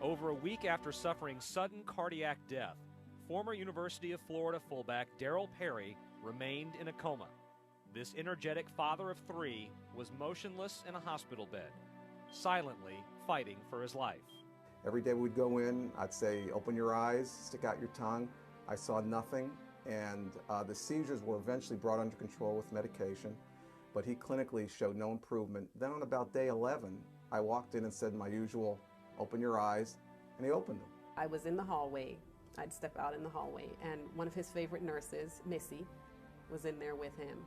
Over a week after suffering sudden cardiac death, former University of Florida fullback Darryl Perry remained in a coma. This energetic father of three was motionless in a hospital bed, silently fighting for his life. Every day we'd go in, I'd say, open your eyes, stick out your tongue. I saw nothing, and the seizures were eventually brought under control with medication, but he clinically showed no improvement. Then on about day 11, I walked in and said my usual, open your eyes, and he opened them. I was in the hallway. I'd step out in the hallway, and one of his favorite nurses, Missy, was in there with him.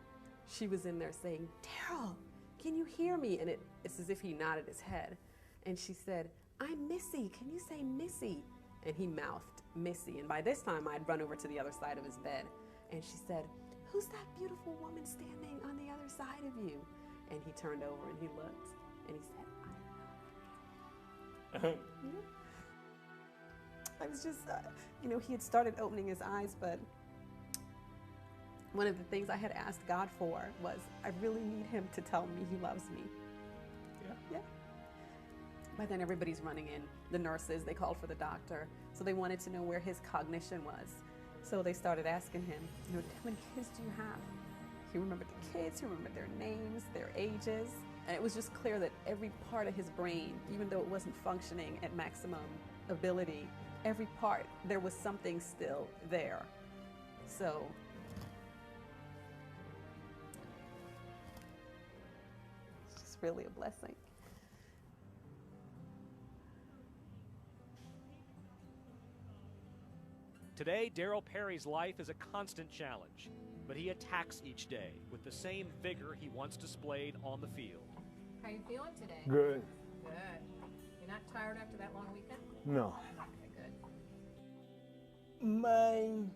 She was in there saying, "Darryl, can you hear me?" And it's as if he nodded his head. And she said, "I'm Missy, can you say Missy?" And he mouthed Missy. And by this time, I'd run over to the other side of his bed. And she said, "Who's that beautiful woman standing on the other side of you?" And he turned over and he looked and he said, "I know." Yeah. I was just, he had started opening his eyes, but one of the things I had asked God for was, I really need him to tell me he loves me. Yeah. By then everybody's running in. The nurses, they called for the doctor. So they wanted to know where his cognition was. So they started asking him, how many kids do you have? He remembered the kids, he remembered their names, their ages. And it was just clear that every part of his brain, even though it wasn't functioning at maximum ability, every part, there was something still there. So it's just really a blessing. Today, Darryl Perry's life is a constant challenge, but he attacks each day with the same vigor he once displayed on the field. How are you feeling today? Good. Good. You're not tired after that long weekend? No. Okay, good. My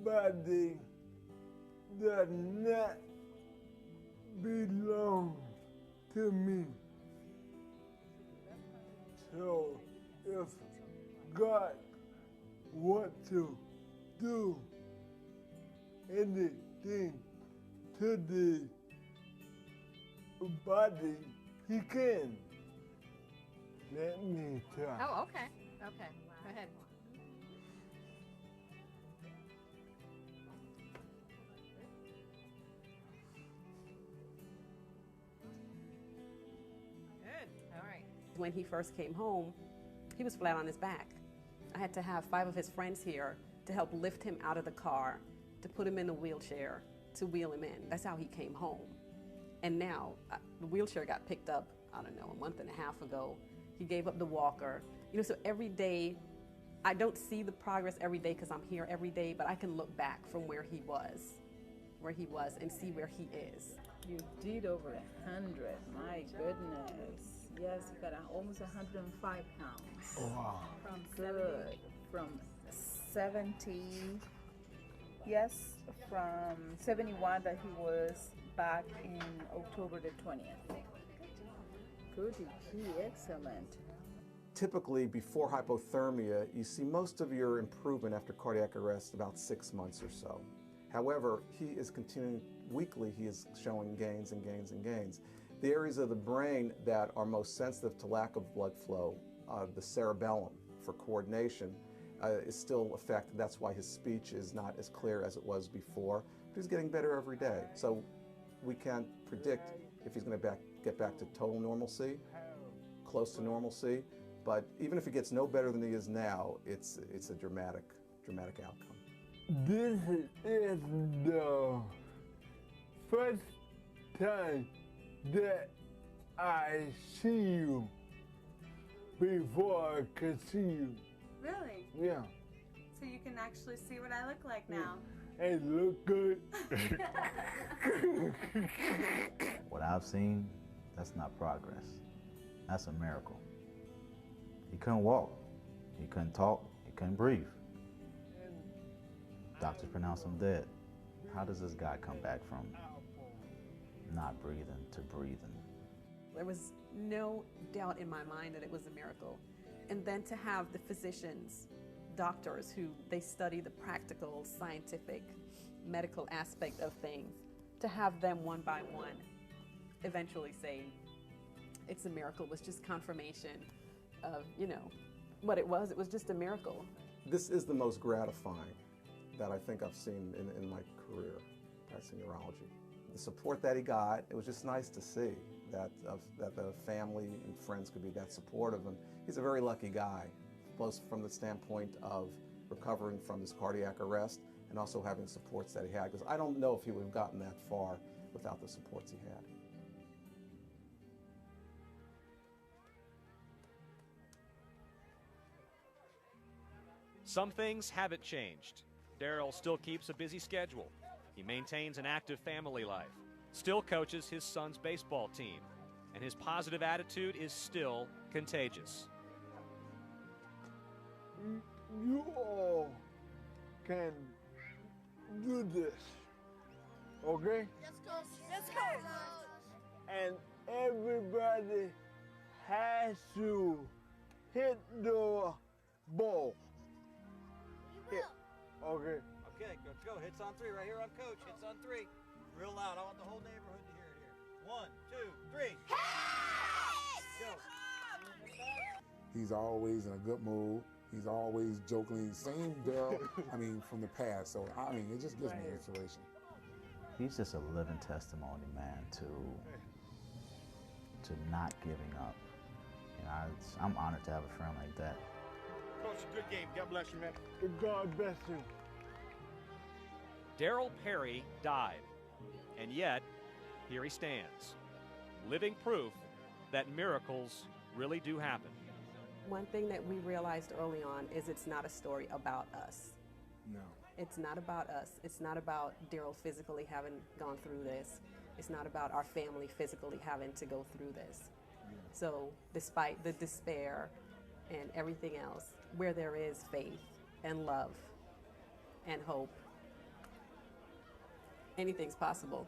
body does not belong to me. So if God wants to do anything to the body, he can. Let me try. Oh, okay. Okay. Go ahead. Good. All right. When he first came home, he was flat on his back. I had to have 5 of his friends here to help lift him out of the car, to put him in the wheelchair, to wheel him in. That's how he came home. And now, the wheelchair got picked up, I don't know, a month and a half ago. He gave up the walker. So every day, I don't see the progress every day because I'm here every day, but I can look back from where he was and see where he is. You did over 100, my goodness. Yes, you got almost 105 pounds. Oh, wow. From 70, yes, from 71 that he was back in October the 20th. Good, excellent. Typically, before hypothermia, you see most of your improvement after cardiac arrest about 6 months or so. However, he is continuing, weekly he is showing gains and gains and gains. The areas of the brain that are most sensitive to lack of blood flow, the cerebellum for coordination, is still affected. That's why his speech is not as clear as it was before. But he's getting better every day. So we can't predict if he's going to get back to total normalcy, close to normalcy. But even if he gets no better than he is now, it's a dramatic outcome. This is the first time that I see you before I could see you. Really? Yeah. So you can actually see what I look like now. Hey, look good. What I've seen, that's not progress. That's a miracle. He couldn't walk, he couldn't talk, he couldn't breathe. Doctors pronounced him dead. How does this guy come back from not breathing to breathing? There was no doubt in my mind that it was a miracle. And then to have the physicians, doctors who they study the practical, scientific, medical aspect of things, to have them one by one eventually say it's a miracle was just confirmation of, you know, what it was. It was just a miracle. This is the most gratifying that I think I've seen in my career practicing urology. The support that he got, it was just nice to see that the family and friends could be that supportive. And he's a very lucky guy, both from the standpoint of recovering from this cardiac arrest and also having supports that he had, because I don't know if he would have gotten that far without the supports he had. Some things haven't changed. Darryl still keeps a busy schedule. He maintains an active family life, still coaches his son's baseball team, and his positive attitude is still contagious. You all can do this, okay? Let's go. Let's go. And everybody has to hit the ball. We will. Okay. Okay, Coach, go. Hits on three right here on Coach. Hits on three. Real loud. I want the whole neighborhood to hear it here. 1, 2, 3. Go. He's always in a good mood. He's always jokingly, same Darryl, I mean, from the past. So, I mean, it just gives me inspiration. He's just a living testimony, man, to not giving up. You know, I'm honored to have a friend like that. Coach, a good game. God bless you, man. God bless you. Darryl Perry died, and yet here he stands, living proof that miracles really do happen. One thing that we realized early on is it's not a story about us. No. It's not about us. It's not about Darryl physically having gone through this. It's not about our family physically having to go through this. Yeah. So despite the despair and everything else, where there is faith and love and hope, anything's possible.